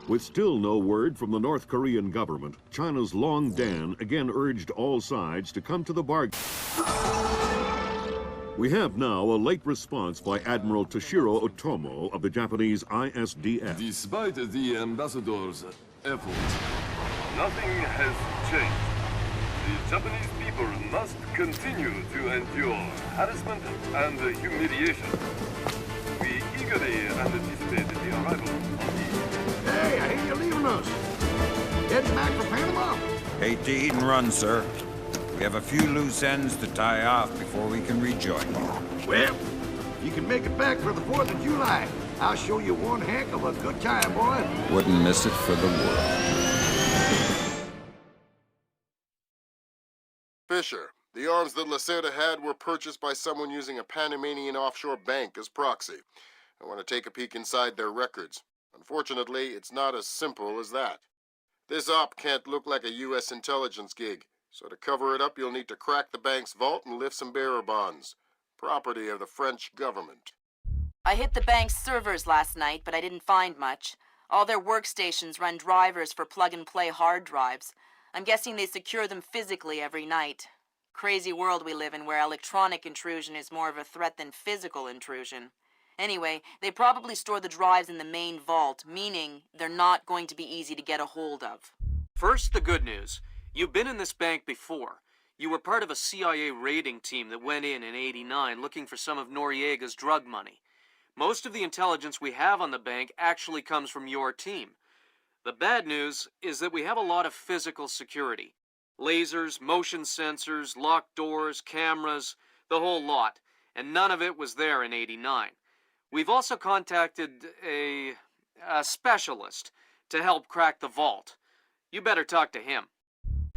With still no word from the North Korean government, China's Long Dan again urged all sides to come to the bargain. We have now a late response by Admiral Toshiro Otomo of the Japanese ISDF. Despite the ambassador's efforts, nothing has changed. The Japanese people must continue to endure harassment and humiliation. We eagerly anticipate the arrival of the... Hey, I hear you're leaving us. Heading back for Panama. Hate to eat and run, sir. We have a few loose ends to tie off before we can rejoin you. Well, if you can make it back for the 4th of July, I'll show you one heck of a good time, boy. Wouldn't miss it for the world. Fisher, the arms that Lacerda had were purchased by someone using a Panamanian offshore bank as proxy. I want to take a peek inside their records. Unfortunately, it's not as simple as that. This op can't look like a U.S. intelligence gig. So to cover it up, you'll need to crack the bank's vault and lift some bearer bonds. Property of the French government. I hit the bank's servers last night, but I didn't find much. All their workstations run drivers for plug-and-play hard drives. I'm guessing they secure them physically every night. Crazy world we live in where electronic intrusion is more of a threat than physical intrusion. Anyway, they probably store the drives in the main vault, meaning they're not going to be easy to get a hold of. First, the good news. You've been in this bank before. You were part of a CIA raiding team that went in '89 looking for some of Noriega's drug money. Most of the intelligence we have on the bank actually comes from your team. The bad news is that we have a lot of physical security. Lasers, motion sensors, locked doors, cameras, the whole lot. And none of it was there in '89. We've also contacted a specialist to help crack the vault. You better talk to him.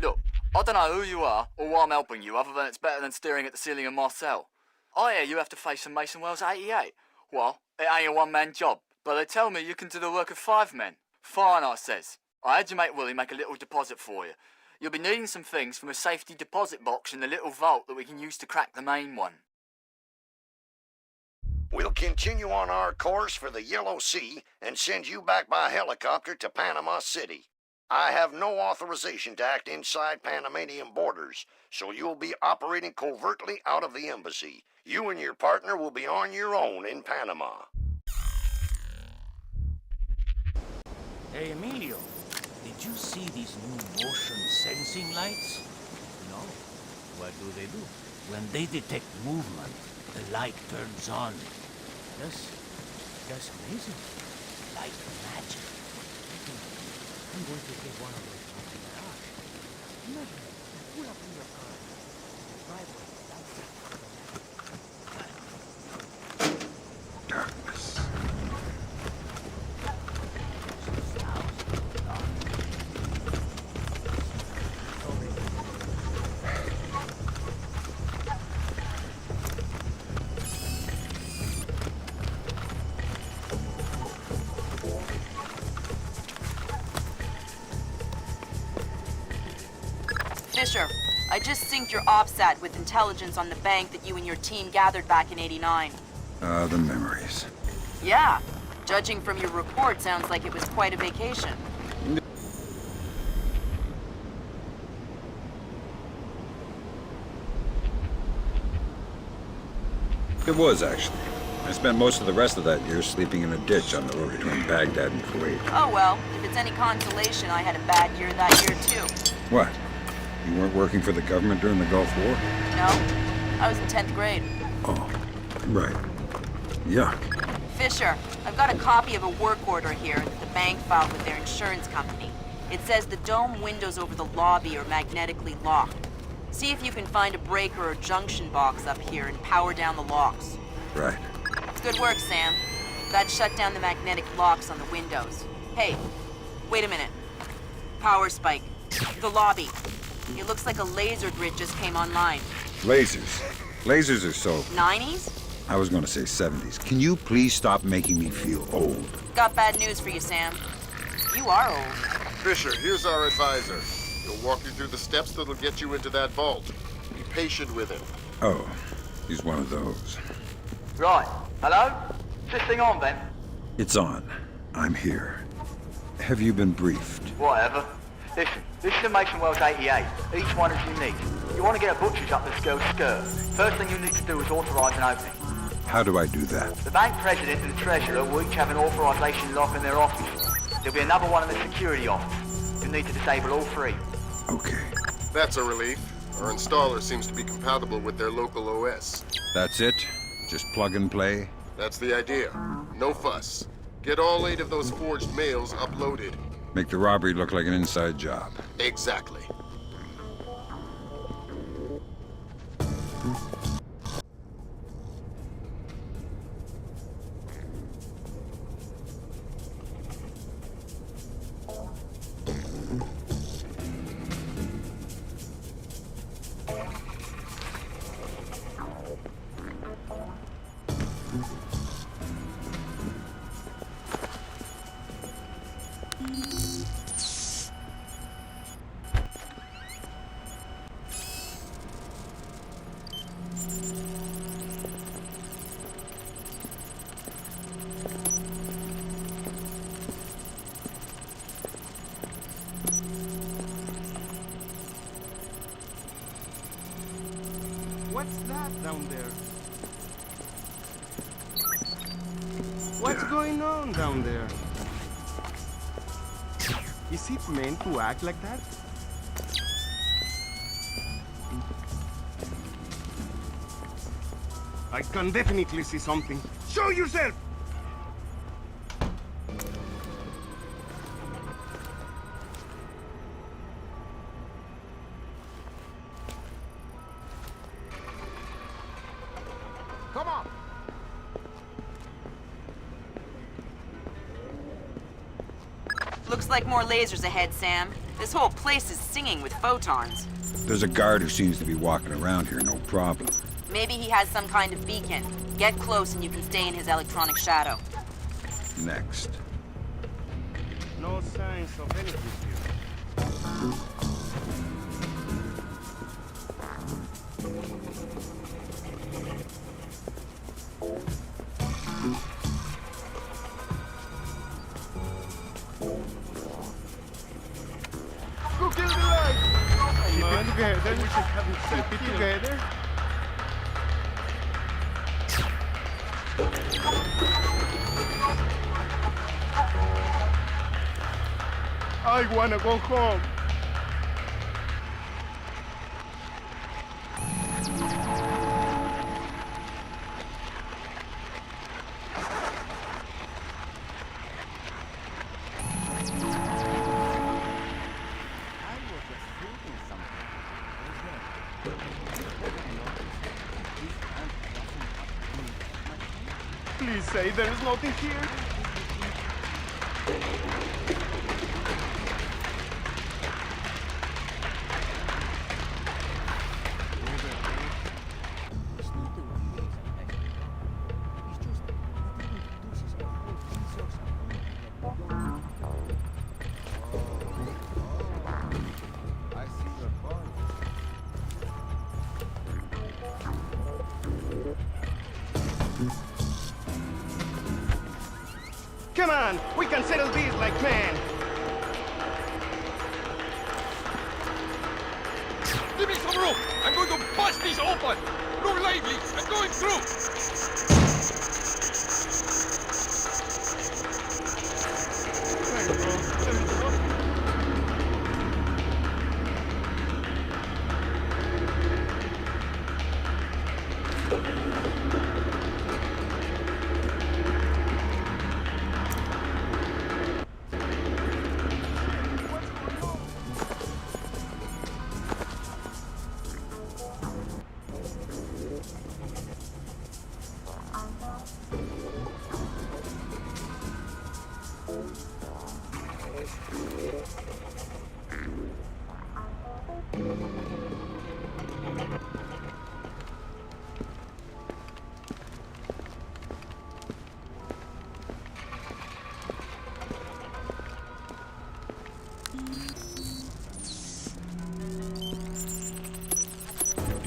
Look, I don't know who you are or why I'm helping you, other than it's better than staring at the ceiling of my cell. I hear you have to face some Mason Wells 88. Well, it ain't a one-man job, but they tell me you can do the work of 5 men. Fine, I says. I had your mate Willie make a little deposit for you. You'll be needing some things from a safety deposit box in the little vault that we can use to crack the main one. We'll continue on our course for the Yellow Sea and send you back by helicopter to Panama City. I have no authorization to act inside Panamanian borders, so you'll be operating covertly out of the embassy. You and your partner will be on your own in Panama. Hey, Emilio, did you see these new motion sensing lights? No. What do? When they detect movement, the light turns on. That's amazing. Like magic. I'm going to take one of those from the garage. Imagine, pull up in your car. Driveway, Darkness. Fisher, I just synced your OPSAT with intelligence on the bank that you and your team gathered back in '89. The memories. Yeah. Judging from your report, sounds like it was quite a vacation. It was, actually. I spent most of the rest of that year sleeping in a ditch on the road between Baghdad and Kuwait. Oh well, if it's any consolation, I had a bad year that year too. What? You weren't working for the government during the Gulf War? No, I was in 10th grade. Oh, right. Yuck. Fisher, I've got a copy of a work order here that the bank filed with their insurance company. It says the dome windows over the lobby are magnetically locked. See if you can find a breaker or junction box up here and power down the locks. Right. Good work, Sam. That shut down the magnetic locks on the windows. Hey, wait a minute. Power spike. The lobby. It looks like a laser grid just came online. Lasers. Lasers are so... 90s? I was going to say 70s. Can you please stop making me feel old? Got bad news for you, Sam. You are old. Fisher, here's our advisor. He'll walk you through the steps that'll get you into that vault. Be patient with him. Oh, he's one of those. Right. Hello? Is this thing on, then? It's on. I'm here. Have you been briefed? Whatever. Listen, this is a Mason Wells 88. Each one is unique. You want to get a butcher's up this girl's skirt. First thing you need to do is authorise an opening. How do I do that? The bank president and the treasurer will each have an authorisation lock in their office. There'll be another one in the security office. You'll need to disable all three. Okay. That's a relief. Our installer seems to be compatible with their local OS. That's it? Just plug and play? That's the idea. No fuss. Get all 8 of those forged mails uploaded. Make the robbery look like an inside job. Exactly. What's that down there? What's going on down there? Is it meant to act like that? I can definitely see something. Show yourself! Come on! Looks like more lasers ahead, Sam. This whole place is singing with photons. There's a guard who seems to be walking around here, no problem. Maybe he has some kind of beacon. Get close and you can stay in his electronic shadow. Next. No signs of anything here. Go kill the light! Come on, together. We should have it together. I wanna go home. Please say there is nothing here. Come on, we can settle this like men. Give me some room! I'm going to bust this open! Look lively! I'm going through!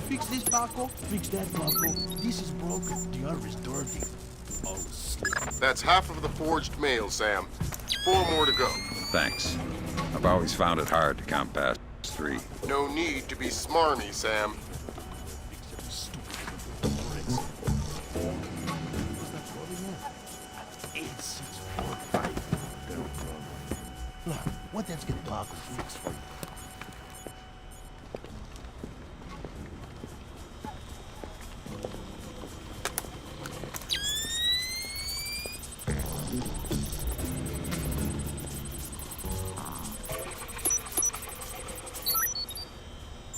Fix this, Paco. Fix that, Paco. This is broken. The other is dirty. Oh, slip. That's half of the forged mail, Sam. 4 more to go. Thanks. I've always found it hard to count past 3. No need to be smarmy, Sam. Look, what else can Paco fix for you?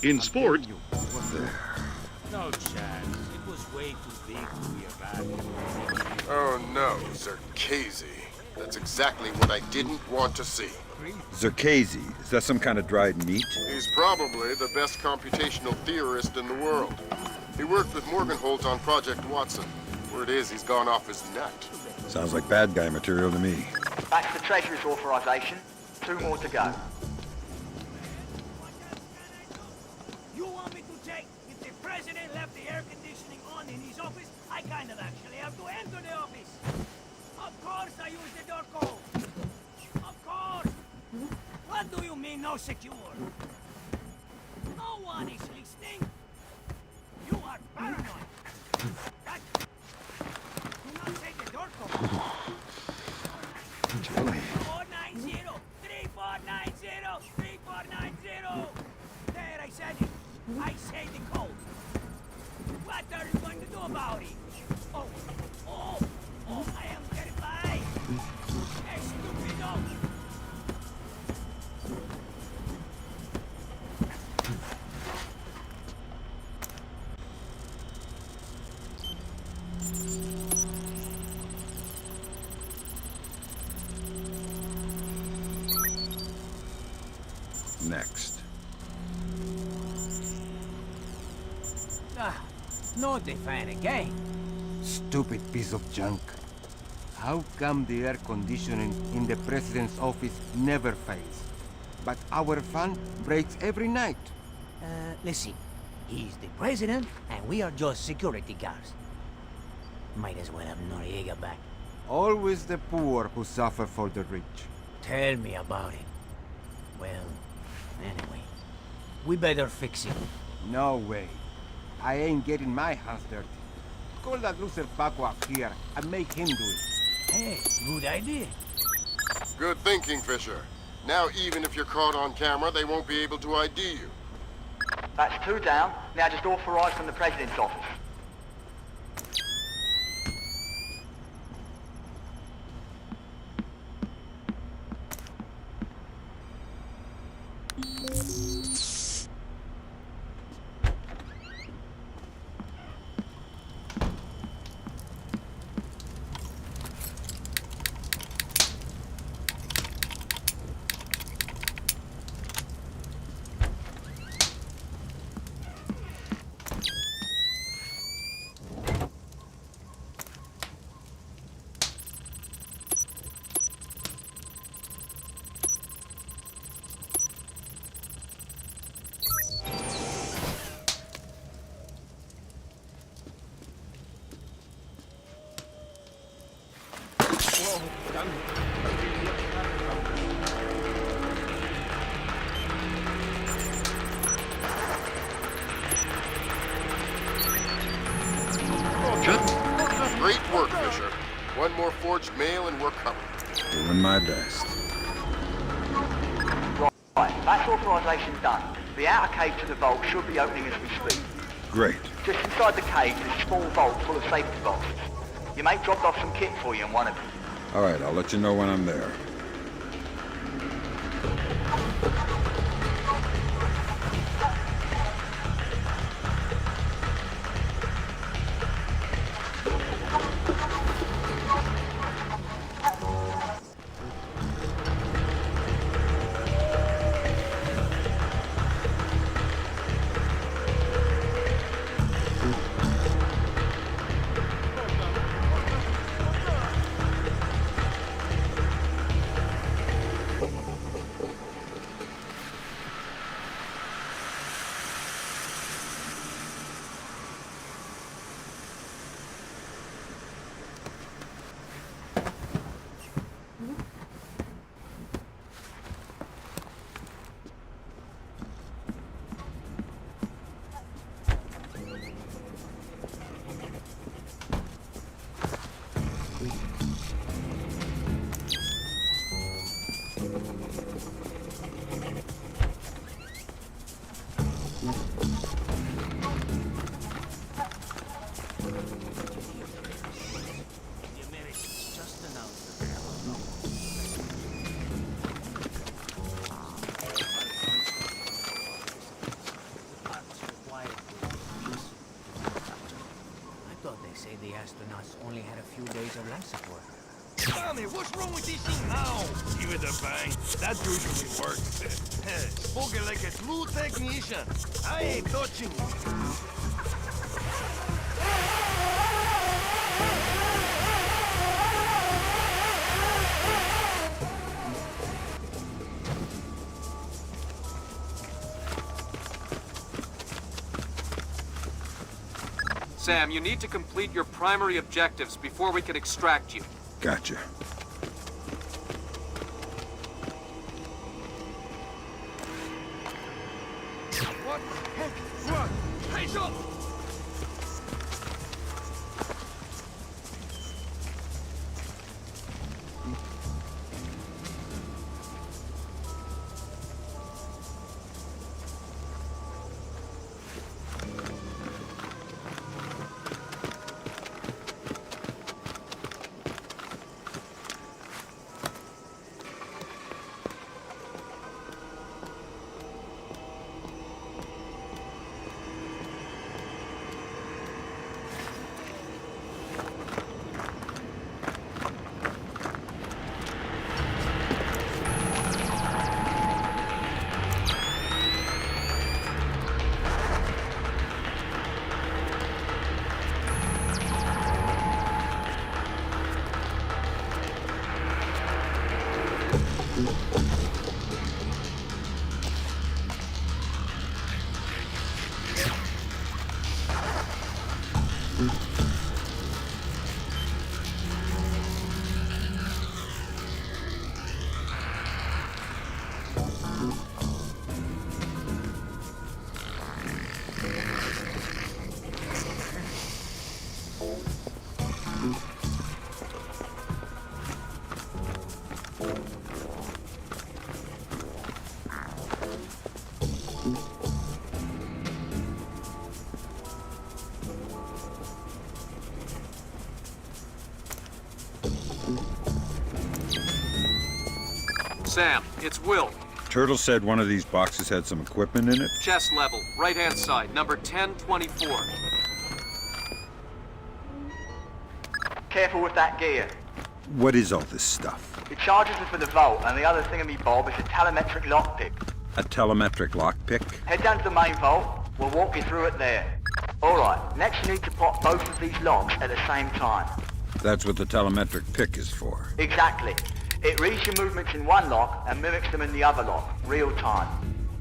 In sports, No chance. It was way too big to be a bad. Oh no, Zerkazy. That's exactly what I didn't want to see. Zerkazy, is that some kind of dried meat? He's probably the best computational theorist in the world. He worked with Morgenholtz on Project Watson. Word is he's gone off his nut. Sounds like bad guy material to me. That's the Treasurer's authorization. 2 more to go. You want me to check if the president left the air conditioning on in his office? I kind of actually have to enter the office. Of course I use the door code. Of course. What do you mean no secure? No one is listening. You are paranoid. That... Do not say the door code. 490 3490 3490. There, I said it. I say the code. What are you going to do about it? Oh, I am terrified. Stupido. Next. Not the fan again. Stupid piece of junk. How come the air conditioning in the president's office never fails? But our fan breaks every night. Listen. He's the president, and we are just security guards. Might as well have Noriega back. Always the poor who suffer for the rich. Tell me about it. Well, anyway, we better fix it. No way. I ain't getting my hands dirty. Call that loser Paco up here and make him do it. Hey, good idea. Good thinking, Fisher. Now even if you're caught on camera, they won't be able to ID you. That's 2 down. Now just authorize from the President's office. Great work, Fisher. 1 more forged mail and we're covered. Doing my best. Right, that's authorization done. The outer cave to the vault should be opening as we speak. Great. Just inside the cave, there's a small vault full of safety boxes. Your mate dropped off some kit for you in one of them. All right, I'll let you know when I'm there. The astronauts only had a few days of life support. Tommy, what's wrong with this thing now? Give it a bang. That usually works. Spoken like a true technician. I ain't touching it. Sam, you need to complete your primary objectives before we can extract you. Gotcha. What? What? Hands up! Sam, it's Will. Turtle said one of these boxes had some equipment in it? Chest level, right-hand side, number 1024. Careful with that gear. What is all this stuff? It charges us for the vault, and the other thingamy-bob is a telemetric lockpick. A telemetric lockpick? Head down to the main vault. We'll walk you through it there. Alright, next you need to pop both of these locks at the same time. That's what the telemetric pick is for. Exactly. It reads your movements in one lock and mimics them in the other lock, real time.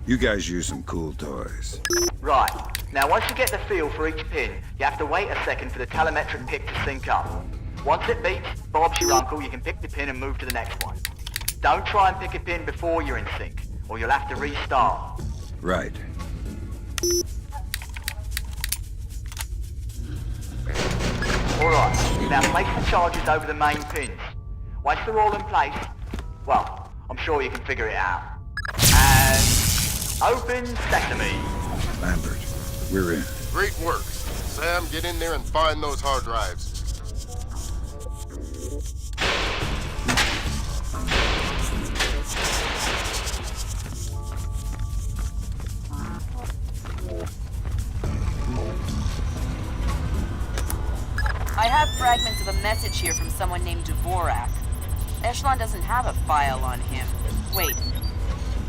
You guys use some cool toys. Right. Now once you get the feel for each pin, you have to wait a second for the telemetric pick to sync up. Once it beeps, Bob's your uncle, you can pick the pin and move to the next one. Don't try and pick a pin before you're in sync, or you'll have to restart. Right. Alright, now place the charges over the main pins. Once they're all in place, well, I'm sure you can figure it out. And open sesame. Lambert, we're in. Great work. Sam, get in there and find those hard drives. I have fragments of a message here from someone named Dvorak. Echelon doesn't have a file on him. Wait.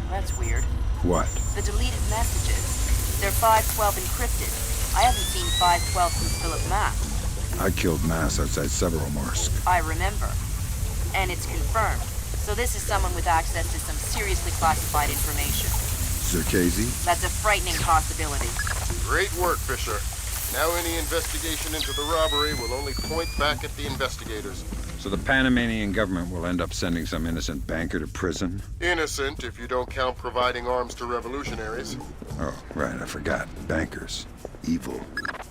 That's weird. What? The deleted messages. They're 512 encrypted. I haven't seen 512 since Philip Mass. I killed Mass outside Severomorsk. I remember. And it's confirmed. So this is someone with access to some seriously classified information. Zerkezi? That's a frightening possibility. Great work, Fisher. Now any investigation into the robbery will only point back at the investigators. So the Panamanian government will end up sending some innocent banker to prison? Innocent, if you don't count providing arms to revolutionaries. Oh, right, I forgot. Bankers. Evil.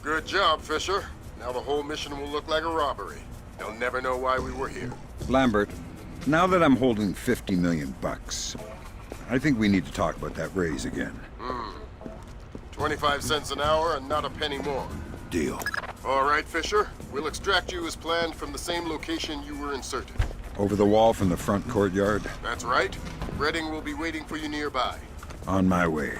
Good job, Fisher. Now the whole mission will look like a robbery. They'll never know why we were here. Lambert, Now that I'm holding 50 million bucks, I think we need to talk about that raise again. 25 cents an hour and not a penny more. Deal. All right, Fisher. We'll extract you as planned from the same location you were inserted. Over the wall from the front courtyard? That's right. Redding will be waiting for you nearby. On my way.